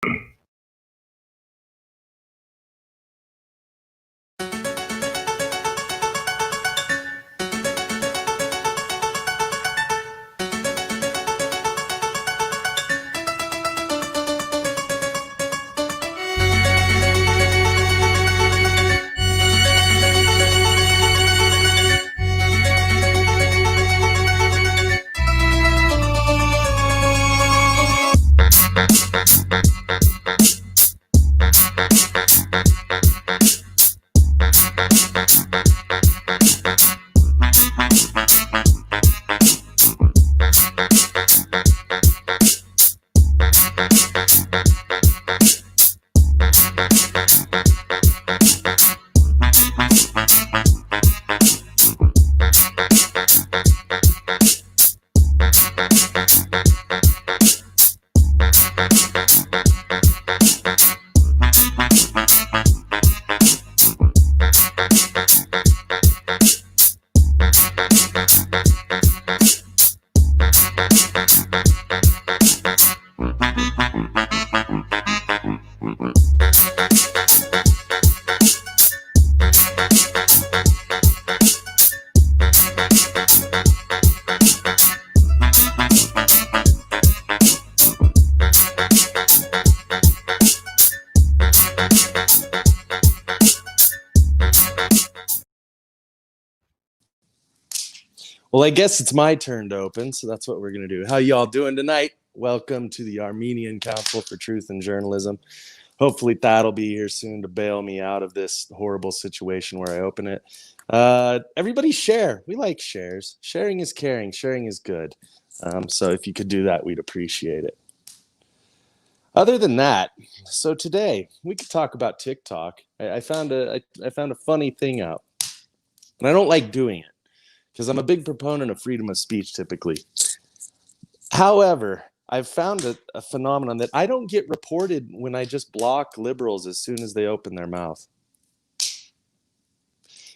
Well, I guess it's my turn to open, so that's what we're going to do. How y'all doing tonight? Welcome to the Armenian Council for Truth and Journalism. Hopefully Thad will be here soon to bail me out of this horrible situation where I open it. Everybody share. We like shares. Sharing is caring. Sharing is good. So if you could do that, we'd appreciate it. Other than that, so today we could talk about TikTok. I found a funny thing out, and I don't like doing it, because I'm a big proponent of freedom of speech typically. However, I've found a phenomenon that I don't get reported when I just block liberals as soon as they open their mouth.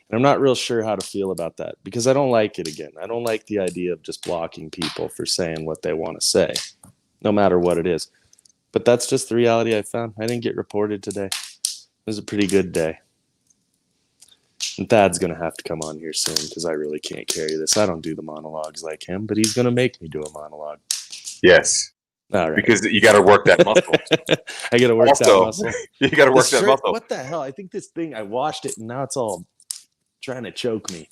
And I'm not real sure how to feel about that, because I don't like it again. I don't like the idea of just blocking people for saying what they want to say, no matter what it is. But that's just the reality I found. I didn't get reported today. It was a pretty good day. And Thad's going to have to come on here soon, because I really can't carry this. I don't do the monologues like him, but he's going to make me do a monologue. Yes. All right. Because you got to work that muscle. I got to work that muscle. You got to work that muscle. What the hell? I think this thing, I washed it, and now it's all trying to choke me.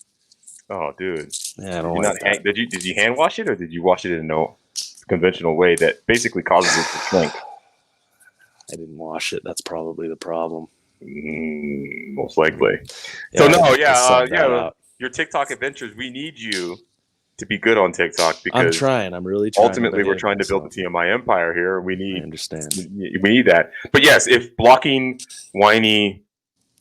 Oh, dude. Yeah, I don't like that. Did you hand wash it, or did you wash it in a conventional way that basically causes it to shrink? I didn't wash it. That's probably the problem. Most likely. Yeah, so your TikTok adventures, we need you to be good on TikTok, because I'm trying. I'm really trying. Ultimately, we're trying to build the TMI empire here. I understand. We need that. But yes, if blocking whiny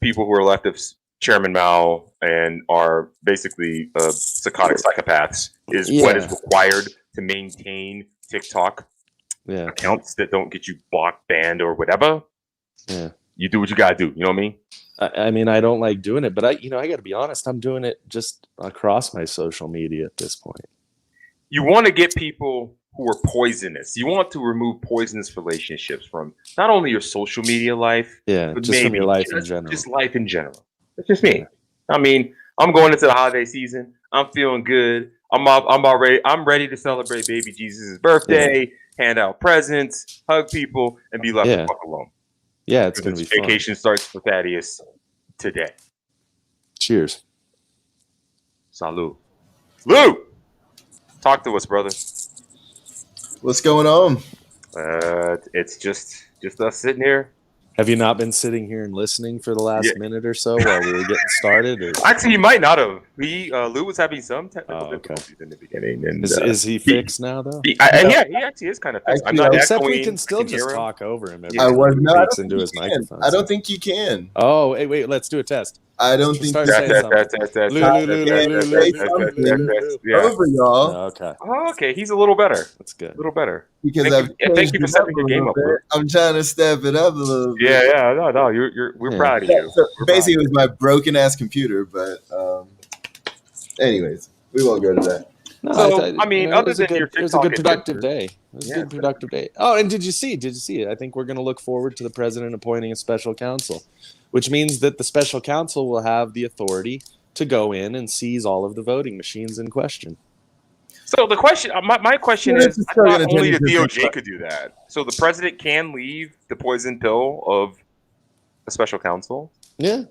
people who are left of Chairman Mao and are basically psychotic psychopaths is what is required to maintain TikTok accounts that don't get you blocked, banned, or whatever. Yeah. You do what you gotta do. You know what I mean? I mean, I don't like doing it, but I got to be honest. I'm doing it just across my social media at this point. You want to get people who are poisonous. You want to remove poisonous relationships from not only your social media life, but just from your life in general. Just life in general. That's just me. I mean, I'm going into the holiday season. I'm feeling good. I'm ready to celebrate baby Jesus' birthday, hand out presents, hug people, and be left the fuck alone. Yeah, it's going to be fun. Vacation starts for Thaddeus today. Cheers. Salud. Lou! Talk to us, brother. What's going on? It's just us sitting here. Have you not been sitting here and listening for the last minute or so while we were getting started? Or? Actually, you might not have. Lou was having some technical difficulties in the beginning. And is he fixed now, though? He actually is kind of fixed. Except we can still just talk over him. I was not into his microphone. I don't think you can. Oh, wait, let's do a test. I don't think start saying something. Over y'all. Okay. Oh, okay. He's a little better. That's good. A little better. Because thank you for stepping your game up. I'm trying to step it up a little bit. Yeah. No. We're proud of you. So basically, it was my broken ass computer, but anyways, we won't go to that. No, So, I mean, other than your it was a good TikTok productive adventures. day. It was a Yeah, good productive day. Oh, and did you see it? I think we're going to look forward to the president appointing a special counsel, which means that the special counsel will have the authority to go in and seize all of the voting machines in question. So the question, my question Yeah, is, it's I still thought gonna only the turn into DOJ could do that. So the president can leave the poison pill of a special counsel. Yeah.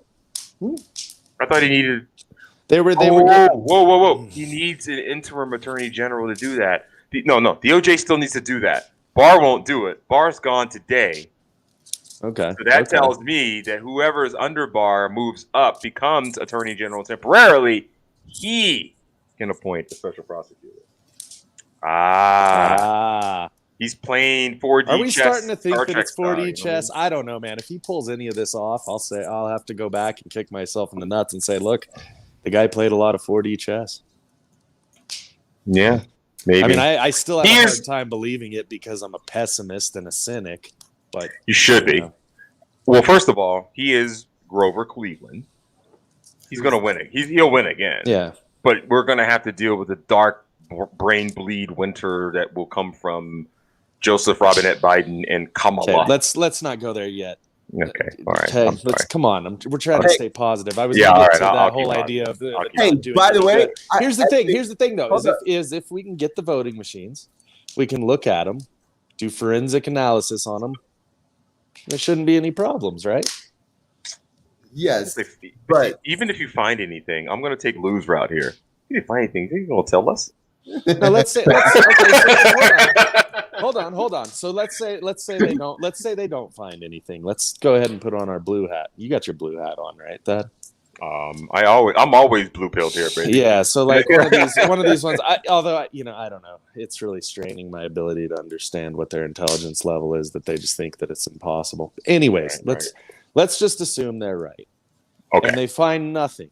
I thought he needed. They were Whoa, getting, whoa! He needs an interim attorney general to do that. No, DOJ still needs to do that. Barr won't do it. Barr's gone today. okay. So that tells me that whoever is under Barr moves up, becomes attorney general temporarily. He can appoint a special prosecutor. He's playing 4D Are we chess. starting to think Star that Trek it's 4D style, chess? I don't know, man. If he pulls any of this off, I'll have to go back and kick myself in the nuts and say, look, the guy played a lot of 4D chess. Yeah, maybe. I mean, I still have a hard time believing it because I'm a pessimist and a cynic. But you should be. Well, first of all, he is Grover Cleveland. He's going to win it. He'll win again. Yeah. But we're going to have to deal with the dark brain bleed winter that will come from Joseph Robinette Biden and Kamala. Okay, let's not go there yet. Okay, all right. Okay, come on. We're trying to stay positive. I was all right. To that whole idea of hey, by the way, here's the thing though, is if we can get the voting machines, we can look at them, do forensic analysis on them. There shouldn't be any problems, right? Yes, but even if you find anything, I'm going to take Lou's route here. If you find anything, you're going to tell us. Now hold on. So let's say they don't find anything. Let's go ahead and put on our blue hat. You got your blue hat on, right, Thad? I'm always blue pilled here, baby. Yeah, so like one of these ones. I don't know. It's really straining my ability to understand what their intelligence level is that they just think that it's impossible. Anyways, let's just assume they're right. Okay. And they find nothing.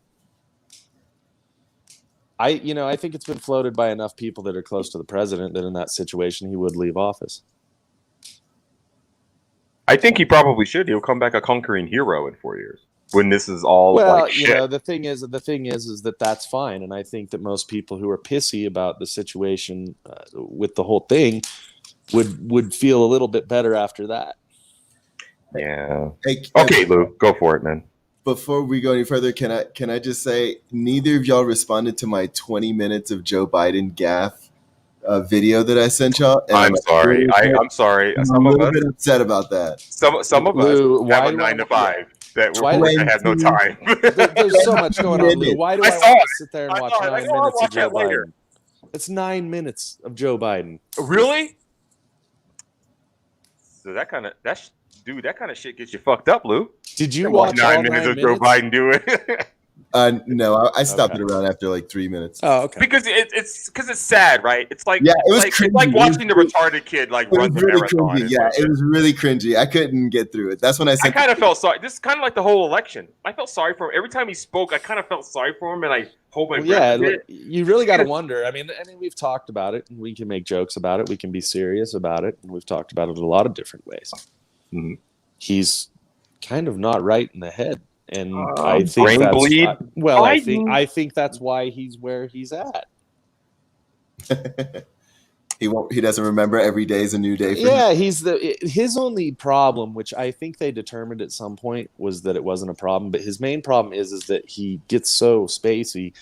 I think it's been floated by enough people that are close to the president that in that situation he would leave office. I think he probably should. He'll come back a conquering hero in 4 years when this is all shit. The thing is that that's fine, and I think that most people who are pissy about the situation with the whole thing would feel a little bit better after that. Yeah. Okay, Lou, go for it, man. Before we go any further, can I just say neither of y'all responded to my 20 minutes of Joe Biden gaffe video that I sent y'all? I'm sorry. I'm sorry. I'm a little bit upset about that. Some of us have a 9 to 5 that we have no time. There's so much going on, Lou. Why do I want to sit there and watch 9 minutes of Joe Biden? It's 9 minutes of Joe Biden. Really? So that kind of shit gets you fucked up, Lou. Did you watch 9 minutes of Joe Biden do it? No, I stopped it around after like 3 minutes. Oh, okay. Because it's sad, right? It's like it's like watching the retarded kid run the marathon. It was really cringy. I couldn't get through it. That's when I kind of felt sorry. This is kind of like the whole election. I felt sorry for him every time he spoke. I kind of felt sorry for him, and I hold my breath. Yeah, you really got to wonder. I mean, we've talked about it, and we can make jokes about it. We can be serious about it, and we've talked about it a lot of different ways. Mm-hmm. He's kind of not right in the head. And I think I think that's why he's where he's at. He doesn't remember every day is a new day for him. His only problem, which I think they determined at some point, was that it wasn't a problem. But his main problem is that he gets so spacey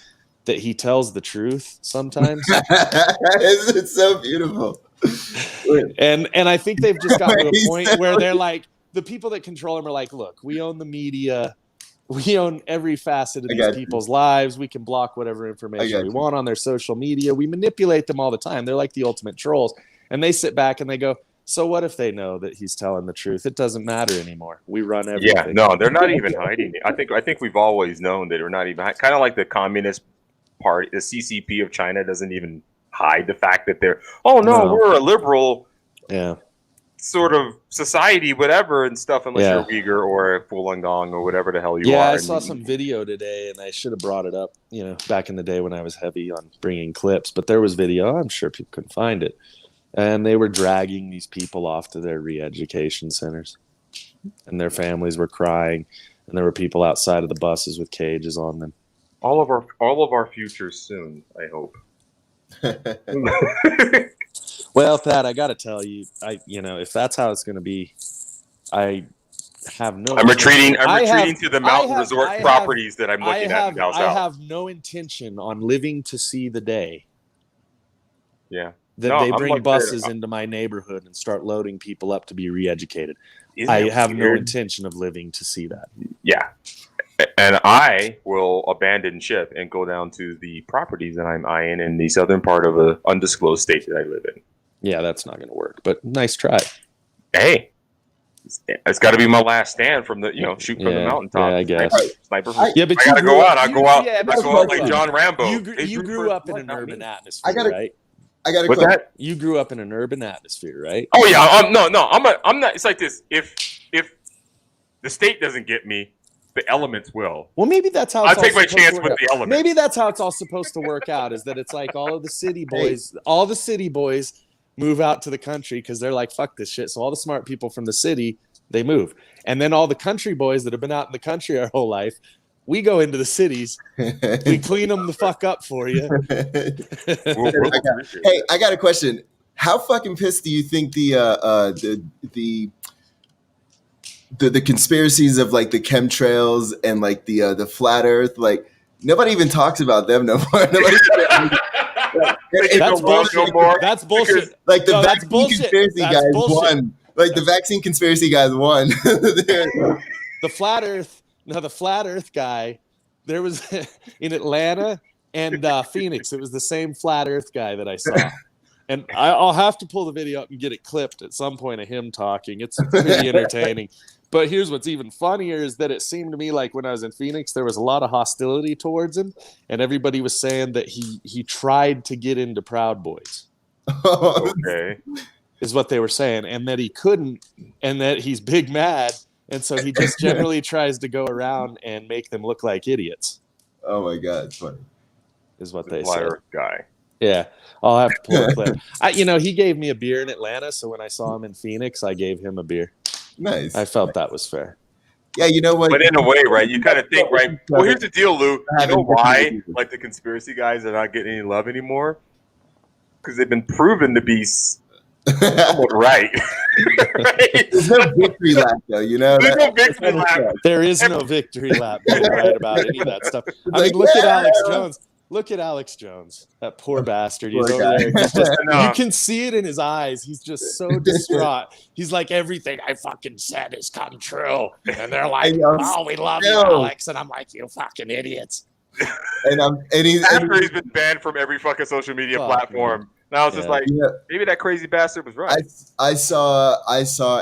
that he tells the truth sometimes. It's so beautiful. And I think they've just gotten to a point where they're like, the people that control him are like, look, we own the media. We own every facet of these people's lives. We can block whatever information we want on their social media. We manipulate them all the time. They're like the ultimate trolls. And they sit back and they go, so what if they know that he's telling the truth? It doesn't matter anymore. We run everything. Yeah, no, they're not even hiding it. I think we've always known that we're not even kind of like the Communist Party, the CCP of China doesn't even hide the fact that they're, we're a liberal. Yeah. Sort of society, whatever, and stuff, unless you're Uyghur or Falun Gong or whatever the hell you are. Yeah, I saw some video today, and I should have brought it up, back in the day when I was heavy on bringing clips, but there was video. I'm sure people couldn't find it. And they were dragging these people off to their re-education centers, and their families were crying, and there were people outside of the buses with cages on them. All of our futures soon, I hope. Well, Pat, I got to tell you, if that's how it's going to be, I have no. I'm retreating. I'm I retreating have- to the I mountain have- resort I have- properties that I'm looking at now. I have no intention on living to see the day Yeah. that No, they I'm bring like buses there. into my neighborhood and start loading people up to be re-educated. Isn't I that have no weird? intention of living to see that. Yeah. And I will abandon ship and go down to the properties that I'm eyeing in the southern part of an undisclosed state that I live in. Yeah, that's not going to work, but nice try. Hey, it's got to be my last stand from the shoot from the mountaintop. Yeah, I guess. Sniper. Yeah, but I gotta go out. I go out. Yeah, I but go out like John Rambo. You grew up in an urban atmosphere, right? I got a What's question. that? You grew up in an urban atmosphere, right? Oh yeah. No. I'm not. It's like this. If the state doesn't get me, the elements will. Well, maybe that's how I'll take my chance with the elements. Maybe that's how it's all supposed to work out. Is that it's like all of the city boys, all the city boys move out to the country because they're like, fuck this shit. So all the smart people from the city, they move, and then all the country boys that have been out in the country our whole life, we go into the cities, we clean them the fuck up for you. Hey, I got a question. How fucking pissed do you think the conspiracies of like the chemtrails and like the flat Earth, like nobody even talks about them no more. That's bullshit. That's bullshit. Like the No, that's vaccine bullshit. conspiracy That's guys bullshit. won. Like the vaccine conspiracy guys won. The flat Earth guy, there was in Atlanta and Phoenix. It was the same flat Earth guy that I saw. And I'll have to pull the video up and get it clipped at some point of him talking. It's pretty entertaining. But here's what's even funnier is that it seemed to me like when I was in Phoenix, there was a lot of hostility towards him. And everybody was saying that he tried to get into Proud Boys. Okay. Is what they were saying. And that he couldn't. And that he's big mad. And so he just generally tries to go around and make them look like idiots. Oh my god, it's funny. Is what The they flat said. Earth guy. Yeah, I'll have to pull a clip. He gave me a beer in Atlanta, so when I saw him in Phoenix, I gave him a beer. Nice. I felt that was fair. Yeah, you know what? But in a way, right? You kind of think, right? Well, here's the deal, Lou. You know why? Like the conspiracy guys are not getting any love anymore because they've been proven to be somewhat right. Right? There's no victory lap, though. You know, There's no victory lap. There is no victory lap being right about any of that stuff. I mean, look at Alex Jones. Look at Alex Jones, that poor bastard. He's Poor over guy. there. He's just, No. you can see it in his eyes. He's just so distraught. He's like, everything I fucking said has come true. And they're like, oh, we love you, Alex. And I'm like, you fucking idiots. After he's been banned from every fucking social media Fuck, platform. man. Now it's just like, Yeah. maybe that crazy bastard was right. I saw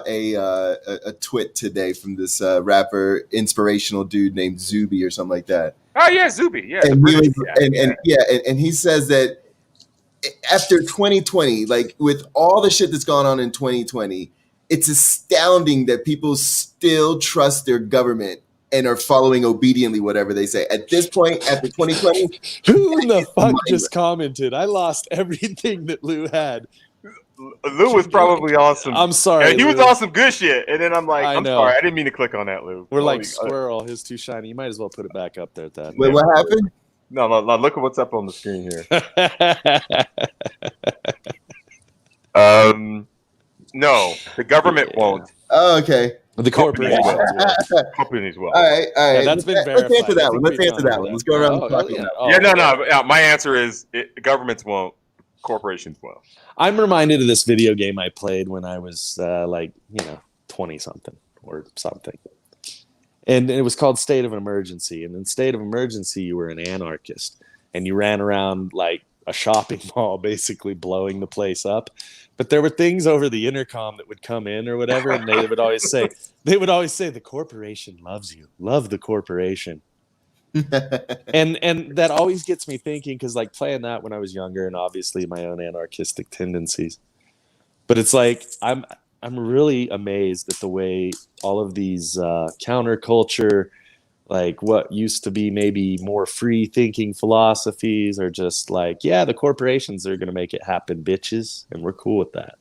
a twit today from this rapper, inspirational dude named Zuby or something like that. Oh yeah, Zuby. Yeah, And he was, yeah. and he says that after 2020, like with all the shit that's gone on in 2020, it's astounding that people still trust their government and are following obediently whatever they say. At this point, after 2020, Who in the fuck just commented? I lost everything that Lou had. Lou was probably awesome. I'm sorry. Yeah, he was Lou. awesome, good shit. And then I'm like, I I'm know. sorry, I didn't mean to click on that, Lou. We're like Holy- squirrel. His too shiny. You might as well put it back up there, Thad. wait, what happened? No, look at what's up on the screen here. No, the government won't. Oh, okay. The corporations. will. Companies will. All right. Yeah, that's been verified. Let's answer I that think one. Let's we've answer gone that over one. Let's go around Oh, the clock. yeah. on that. Oh, Yeah, no. My answer is governments won't. Corporations will. I'm reminded of this video game I played when I was 20 something or something. And it was called State of Emergency. And in State of Emergency, you were an anarchist and you ran around like a shopping mall, basically blowing the place up. But there were things over the intercom that would come in or whatever. And they would always say, the corporation loves you. Love the corporation. And that always gets me thinking, because like playing that when I was younger, and obviously my own anarchistic tendencies, but it's like I'm really amazed at the way all of these counterculture, like what used to be maybe more free thinking philosophies, are just like, yeah, the corporations are going to make it happen, bitches, and we're cool with that.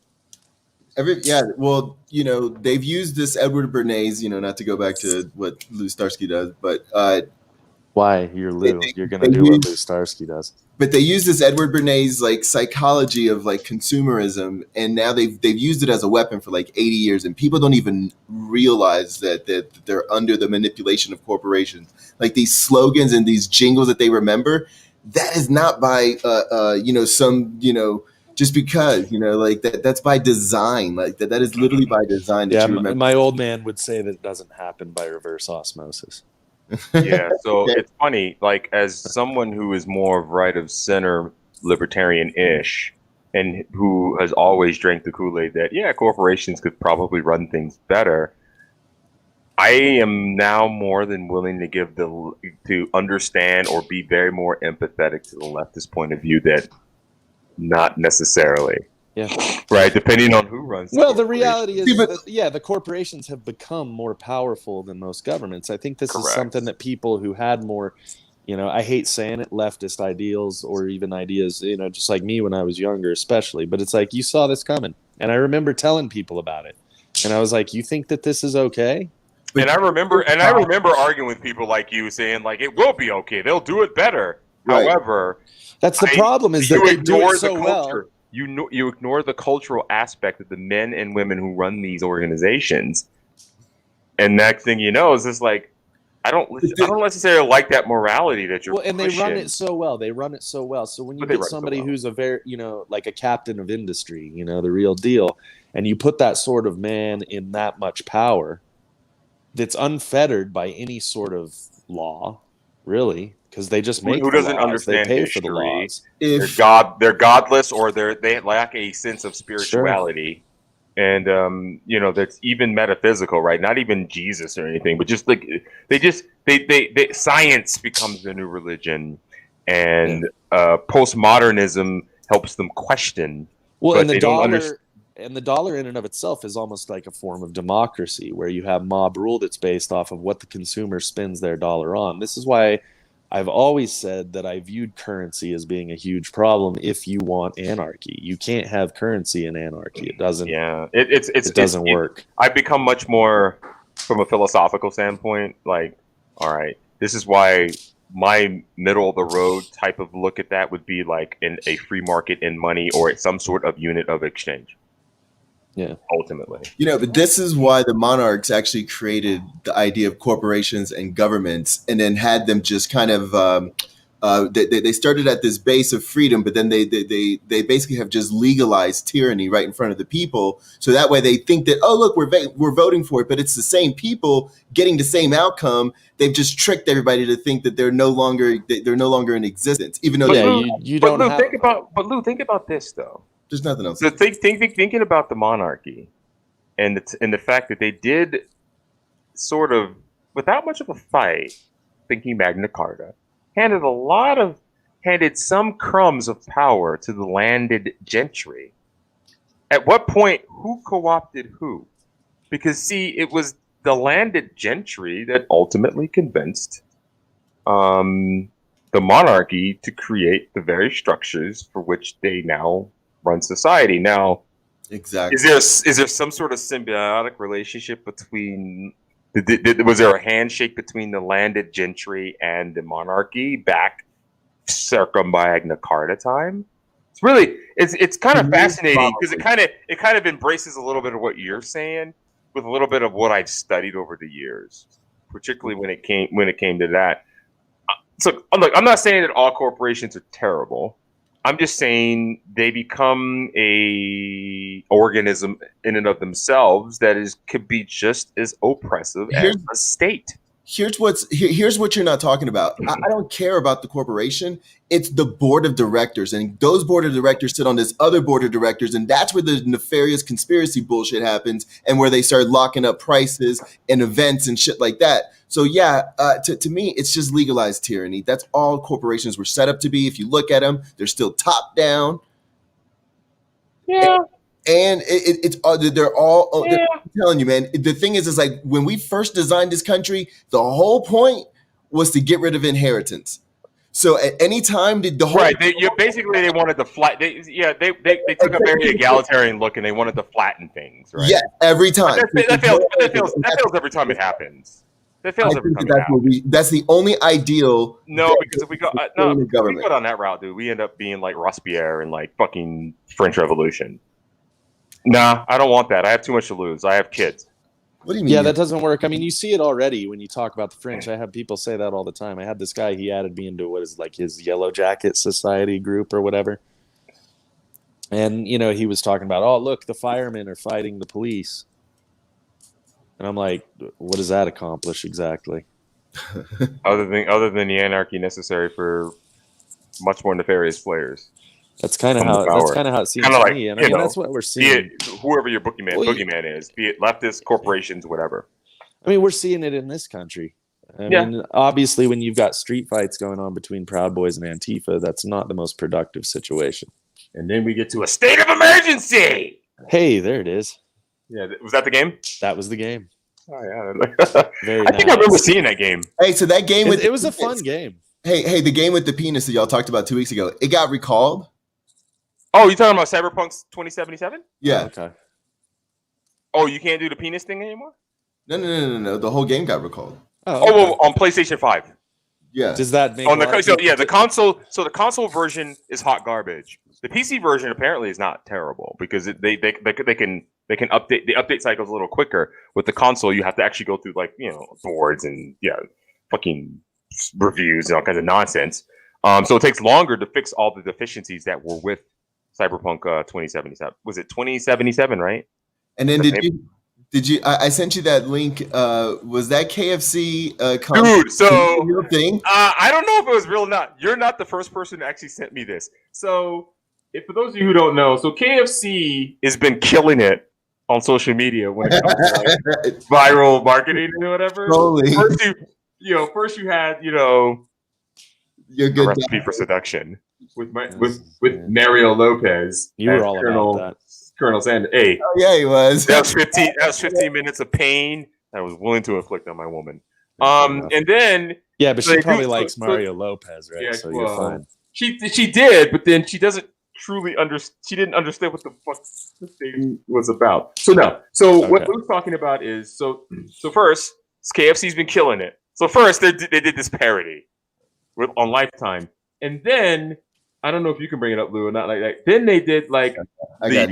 Well, they've used this Edward Bernays, not to go back to what Lou Starsky does, but Why? You're Lou. They- You're gonna they do what use- Lou Starsky does. But they use this Edward Bernays like psychology of like consumerism, and now they've used it as a weapon for like 80 years, and people don't even realize that they're under the manipulation of corporations. Like these slogans and these jingles that they remember, that is not by just because like that's by design. Like that is literally by design that Yeah, you remember. my old man would say that it doesn't happen by reverse osmosis. Yeah, so it's funny, like as someone who is more of right of center libertarian-ish and who has always drank the Kool-Aid that corporations could probably run things better, I am now more than willing to to understand or be very more empathetic to the leftist point of view that not necessarily. Yeah. Right, depending on who runs. Well, the reality is See, but- that, the corporations have become more powerful than most governments. I think this is Correct. something that people who had more, I hate saying it, leftist ideals or even ideas, just like me when I was younger, especially. But it's like, you saw this coming. And I remember telling people about it. And I was like, you think that this is okay? And I remember arguing with people like you saying like it will be okay. They'll do it better. Right. However, That's the problem is that you they do ignore it so the well. culture. You ignore the cultural aspect of the men and women who run these organizations, and next thing you know is just like I don't necessarily like that morality that you're. Well, and pushing. they run it so well. They run it so well. So when you But they get run it so somebody well. who's a very, like a captain of industry, the real deal, and you put that sort of man in that much power, that's unfettered by any sort of law, really, because they just make Who the doesn't laws. understand they pay history? for the laws. If They're godless, or they lack a sense of spirituality, and that's even metaphysical, right? Not even Jesus or anything, but just like they science becomes the new religion, and postmodernism helps them question. Well, but and the they don't dollar understand. and the dollar in and of itself is almost like a form of democracy, where you have mob rule that's based off of what the consumer spends their dollar on. This is why I've always said that I viewed currency as being a huge problem. If you want anarchy, you can't have currency in anarchy. It doesn't. Yeah, it doesn't work. I've become much more from a philosophical standpoint. Like, all right, this is why my middle of the road type of look at that would be like in a free market in money or some sort of unit of exchange. Yeah. Ultimately. but this is why the monarchs actually created the idea of corporations and governments, and then had them just kind of they started at this base of freedom, but then they basically have just legalized tyranny right in front of the people. So that way they think that, oh look, we're voting for it, but it's the same people getting the same outcome. They've just tricked everybody to think that they're no longer in existence, even though You don't have. Lou, think about this though. there's nothing else. So thinking about the monarchy, and the fact that they did sort of without much of a fight, thinking Magna Carta, handed some crumbs of power to the landed gentry. At what point, who co-opted who? Because see, it was the landed gentry that ultimately convinced the monarchy to create the very structures for which they now run society. Now, Exactly. is there some sort of symbiotic relationship between? Was there a handshake between the landed gentry and the monarchy back circa Magna Carta time? It's kind of fascinating because it kind of embraces a little bit of what you're saying with a little bit of what I've studied over the years, particularly when it came to that. So look, I'm not saying that all corporations are terrible. I'm just saying they become a organism in and of themselves that could be just as oppressive as a state. Here's what you're not talking about. I don't care about the corporation. It's the board of directors, and those board of directors sit on this other board of directors, and that's where the nefarious conspiracy bullshit happens, and where they start locking up prices and events and shit like that. So to me, it's just legalized tyranny. That's all corporations were set up to be. If you look at them, they're still top down. Yeah. And they're all. Yeah. I'm telling you, man. The thing is like when we first designed this country, the whole point was to get rid of inheritance. So at any time, the whole right, they wanted to flat. They took a very egalitarian look and they wanted to flatten things. Right? Yeah, every time. That fails every time it happens. That feels I like think coming that's out. that's the only ideal. No, because if we go government down that route, dude, we end up being like Robespierre and like fucking French Revolution. Nah, I don't want that. I have too much to lose. I have kids. What do you mean? Yeah, that doesn't work. I mean, you see it already when you talk about the French. I have people say that all the time. I had this guy, he added me into what is like his Yellow Jacket Society group or whatever. And, you know, he was talking about, oh, look, the firemen are fighting the police. And I'm like, what does that accomplish exactly? Other than the anarchy necessary for much more nefarious players. That's kind of how it seems Kinda to like, me. And I mean, that's what we're Be seeing. it whoever your boogeyman is, be it leftist, corporations, whatever. I mean, we're seeing it in this country. I mean, obviously, when you've got street fights going on between Proud Boys and Antifa, that's not the most productive situation. And then we get to a state of emergency. Hey, there it is. Yeah, was that the game? That was the game. Oh yeah. Very I think I remember seeing that game. Hey, so that game it was a fun game. Hey, the game with the penis that y'all talked about 2 weeks ago, it got recalled. Oh, you talking about Cyberpunk 2077? Yeah. Okay. Oh, you can't do the penis thing anymore? No. The whole game got recalled. Well, on PlayStation 5. Yeah. Does that make the console? So the console version is hot garbage. The PC version apparently is not terrible because they can update the update cycles a little quicker. With the console, you have to actually go through like boards and fucking reviews and all kinds of nonsense. So it takes longer to fix all the deficiencies that were with Cyberpunk 2077. Was it 2077, right? And then did you? I sent you that link. Was that KFC? Dude, so real thing? I don't know if it was real or not. You're not the first person to actually sent me this. So, for those of you who don't know, so KFC has been killing it on social media when it comes to like, viral marketing and whatever. Totally. First you had your good recipe for seduction with Mario Lopez. You were all about that. Colonel Sanders. Hey, oh, yeah, he was. That was 15 minutes of pain that I was willing to inflict on my woman. And then but she probably likes Mario Lopez, right? Yeah, so you're fine. She did, but then she doesn't truly she didn't understand what the fuck the thing was about. What we're talking about is so first KFC's been killing it. So first they did this parody on Lifetime, and then I don't know if you can bring it up, Lou, or not like that. Then they did like the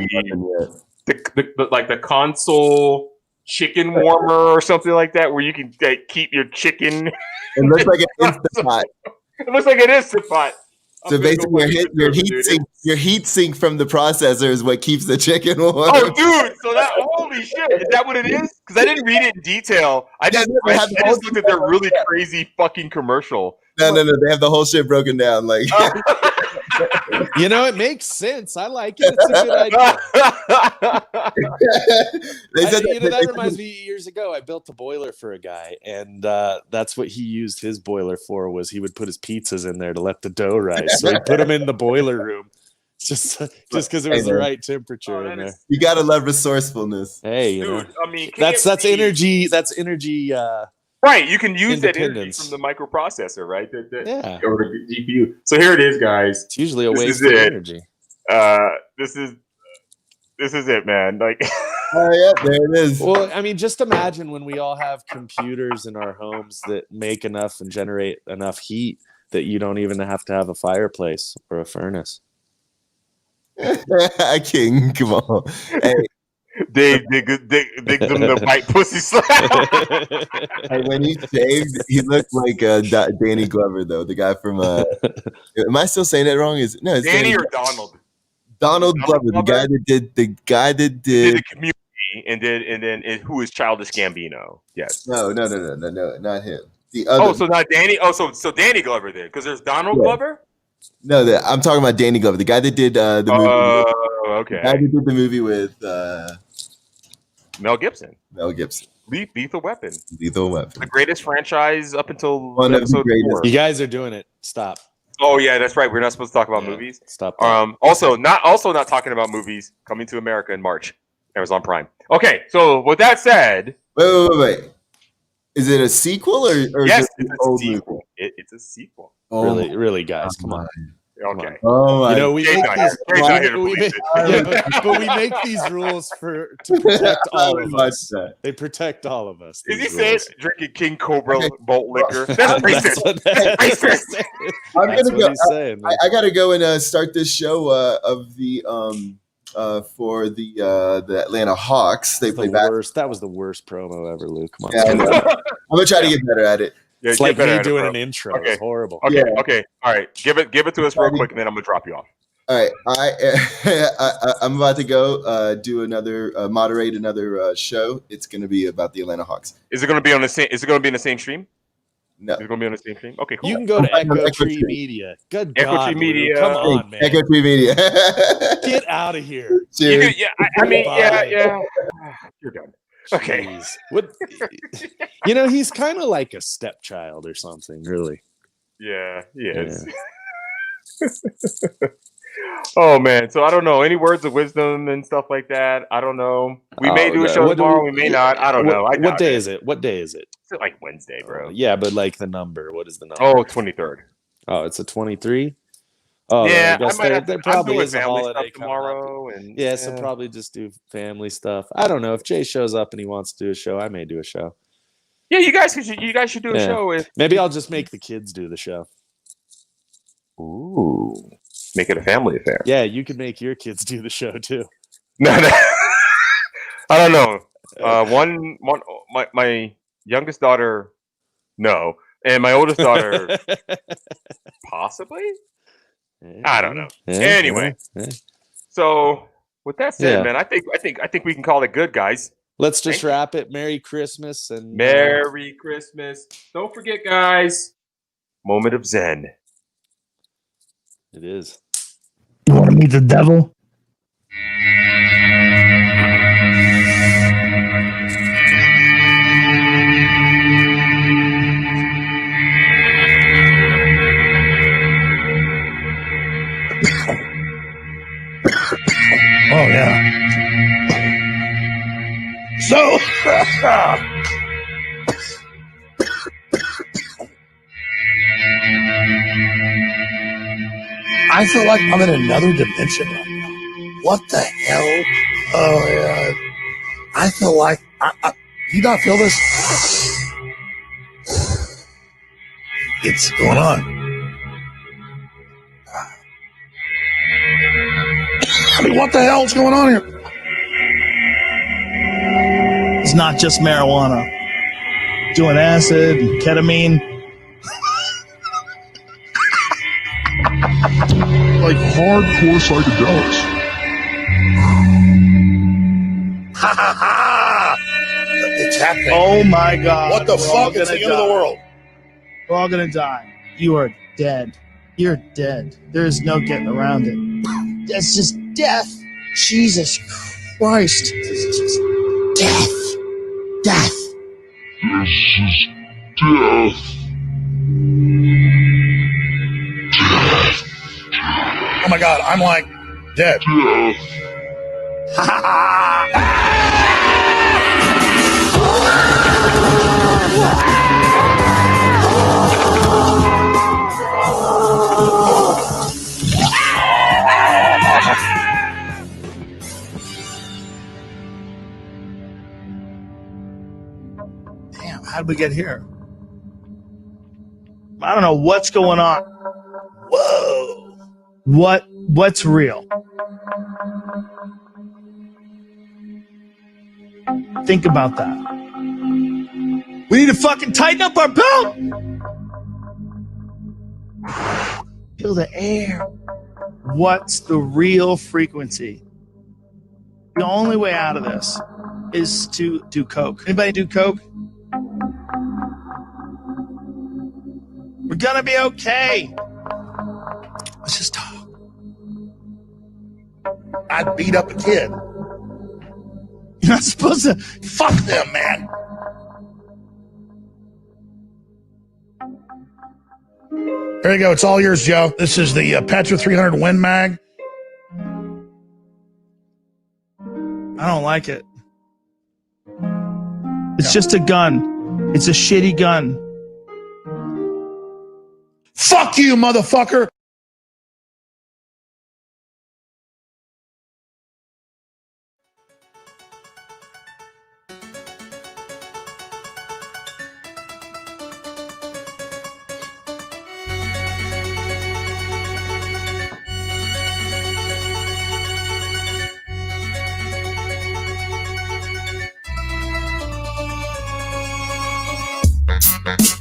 console chicken warmer or something like that, where you can keep your chicken. It looks like an Instant Pot. It looks like an Instant Pot. So basically, your heat sink from the processor is what keeps the chicken warm. Oh, dude! So holy shit! Is that what it is? Because I didn't read it in detail. I just looked at their really crazy fucking commercial. No. They have the whole shit broken down. Like, it makes sense. I like it. It's a good idea. That reminds me. Years ago, I built a boiler for a guy, and that's what he used his boiler for. Was he would put his pizzas in there to let the dough rise. So he put them in the boiler room, just because it was the right temperature in there. You gotta love resourcefulness. Hey, dude. I mean, that's energy. That's energy. Right, you can use that energy from the microprocessor, right? Or the GPU. So here it is, guys. It's usually a waste of energy. This is it, man. Like, oh yeah, there it is. Well, I mean, just imagine when we all have computers in our homes that make enough and generate enough heat that you don't even have to have a fireplace or a furnace. I can't. Come on. Hey. Dig them the white pussy slap. Hey, when he shaved, he looked like Danny Glover, though, the guy from. Am I still saying that wrong? It's Danny or Donald? Donald Glover, the guy that did the Community, and then who is Childish Gambino? Yes. No, not him. The other. Oh, so not Danny. Oh, so Danny Glover there, because there's Donald Glover. No, I'm talking about Danny Glover, the guy that did the movie. Oh, okay. The guy that did the movie with Mel Gibson. Lethal Weapon. The greatest franchise up until one of the greatest. 4. You guys are doing it. Stop. Oh yeah, that's right. We're not supposed to talk about movies. Stop. That. Also not talking about movies coming to America in March. Amazon Prime. Okay, so with that said, wait. Is it a sequel or yes, it's an old sequel. movie? It's a sequel. Oh, really, guys, come on. Okay. Oh my! You know, we Jay's make not here. these, Jay's not here to we police make, it. yeah, but we make these rules to protect all would of watch us. that. They protect all of us. Is he these saying rules. drinking King Cobra Okay. Bolt liquor? That's That's racist. what, That's racist. I'm That's gonna what go. he's saying. Man. I gotta go and start this show of the for the Atlanta Hawks. They That's play the basketball. worst. That was the worst promo ever, Luke. Come on. Yeah, I'm gonna try to get better at it. Yeah, It's get like better me at it, doing bro. an intro. Okay. It's horrible. Okay, Yeah. okay, all right. Give it to us real quick, and then I'm gonna drop you off. All right, I'm about to go do another moderate another show. It's gonna be about the Atlanta Hawks. Is it gonna be on the same? Is it gonna be in the same stream? No, Is it gonna be on the same stream? Okay, cool. You can go to I'm on Echo Echo Tree Tree. Media. Good Echo God, Tree Luke. Media. Come on, man. Echo Tree Media. Get out of here. You Cheers. do, yeah, I mean, Bye. yeah. You're done. Okay. Jeez. What? You know, he's kind of like a stepchild or something, really. Yeah, he is. Oh man, so I don't know. Any words of wisdom and stuff like that? I don't know. We may do a show tomorrow. We may not. I don't know. What day is it? What day is it? It's like Wednesday, bro. Yeah, but like the number. What is the number? Oh, 23rd. Oh, it's a 23. Oh, Yeah, I guess I might have there to, probably I'm doing is a family holiday stuff coming up. tomorrow, and Yeah, so probably just do family stuff. I don't know if Jay shows up and he wants to do a show. I may do a show. yeah, you guys should do a Yeah. show with. Maybe I'll just make the kids do the show. Ooh, make it a family affair. Yeah, you could make your kids do the show too. No, I don't know. My youngest daughter, no, and my oldest daughter, possibly. I don't know. Anyway, so with that said, man, I think we can call it good, guys. Let's just wrap it. Merry Christmas and Merry Christmas. Don't forget, guys. Moment of Zen. It is. You want to meet the devil? Oh, yeah. So, I feel like I'm in another dimension right now. What the hell? Oh, yeah. I feel like, you not feel this? It's going on. I mean, what the hell's going on here? It's not just marijuana. Doing acid and ketamine. Like hardcore psychedelics. Ha ha ha! It's happening. Oh my God. What the fuck? It's the end of the world. We're all gonna die. You are dead. You're dead. There is no getting around it. That's just death. Jesus Christ. It's just death. Death. This is death. Oh my God, I'm like dead. Ha ha Damn, how'd we get here? I don't know what's going on. Whoa. What's real? Think about that. We need to fucking tighten up our belt. Feel the air. What's the real frequency? The only way out of this is to do coke. Anybody do coke? We're gonna be okay. Let's just talk. I'd beat up a kid. You're not supposed to. Fuck them, man. There you go. It's all yours, Joe. This is the Petra 300 Win Mag. I don't like it. It's just a gun. It's a shitty gun. Fuck you, motherfucker. Bye.